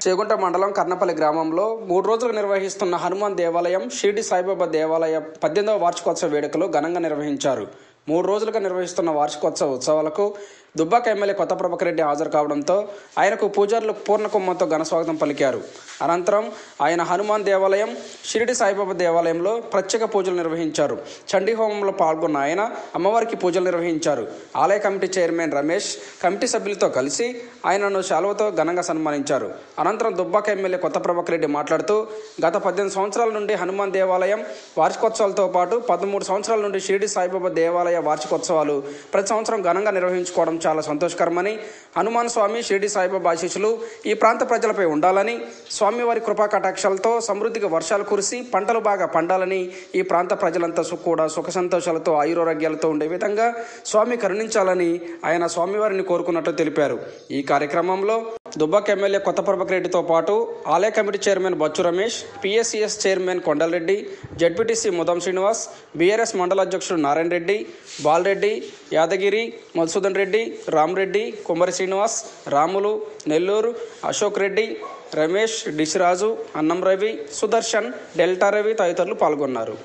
చేగుంట మండలం కర్నపల్లి గ్రామంలో 3 రోజులు నిర్వహిస్తున్న హనుమాన్ దేవాలయం షిరిడి సాయిబాబా దేవాలయ 18వ వార్షికోత్సవ వేడుకలు ఘనంగా నిర్వహించారు. 3 రోజులుగా నిర్వహిస్తున్న వార్షికోత్సవ ఉత్సవాలకు దుబ్బాక ఎమ్మెల్యే కొత్త ప్రభాకర్ రెడ్డి హాజరు కావడంతో ఆయనకు పూజారులు పూర్ణ కుంభంతో ఘన స్వాగతం పలికారు. అనంతరం ఆయన హనుమాన్ దేవాలయం, షిరిడి సాయిబాబా దేవాలయంలో ప్రత్యేక పూజలు నిర్వహించారు. చండీ హోమంలో పాల్గొన్న ఆయన అమ్మవారికి పూజలు నిర్వహించారు. ఆలయ కమిటీ చైర్మన్ రమేష్ కమిటీ సభ్యులతో కలిసి ఆయనను శాలువతో ఘనంగా సన్మానించారు. అనంతరం దుబ్బాక ఎమ్మెల్యే కొత్త ప్రభాకర్ రెడ్డి మాట్లాడుతూ గత 18 సంవత్సరాల నుండి హనుమాన్ దేవాలయం వార్షికోత్సవాలతో పాటు 13 సంవత్సరాల నుండి షిరిడి సాయిబాబా దేవాలయ వార్షికోత్సవాలు ప్రతి సంవత్సరం ఘనంగా నిర్వహించుకోవడం చాలా సంతోషకరమని, హనుమాన్ స్వామి, షిరిడి సాయిబాబా ఆశీస్సులు ఈ ప్రాంత ప్రజలపై ఉండాలని, స్వామివారి కృపా కటాక్షాలతో సమృద్ధిగా వర్షాలు కురిసి పంటలు బాగా పండాలని, ఈ ప్రాంత ప్రజలంతా కూడా సుఖ సంతోషాలతో ఆయురారోగ్యాలతో ఉండే విధంగా స్వామి కరుణించాలని ఆయన స్వామివారిని కోరుకున్నట్లు తెలిపారు. ఈ కార్యక్రమంలో దుబ్బాక ఎమ్మెల్యే కొత్త ప్రభాకర్ రెడ్డితో పాటు ఆలయ committee chairman Bachchu Ramesh, PSCS chairman Kondalreddy, ZPTC Mudam Srinivas, BRS mandal అధ్యక్షుడు నారాయణ రెడ్డి, బాలరెడ్డి, యాదగిరి, మధుసూదన్ రెడ్డి, రామరెడ్డి, కుమ్మరి శ్రీనివాస్, రాములు, నెల్లూరు, అశోక్ రెడ్డి, రమేష్, డిసిరాజు, అన్నం రవి, సుదర్శన్, డెల్టా రవి తదితరులు పాల్గొన్నారు.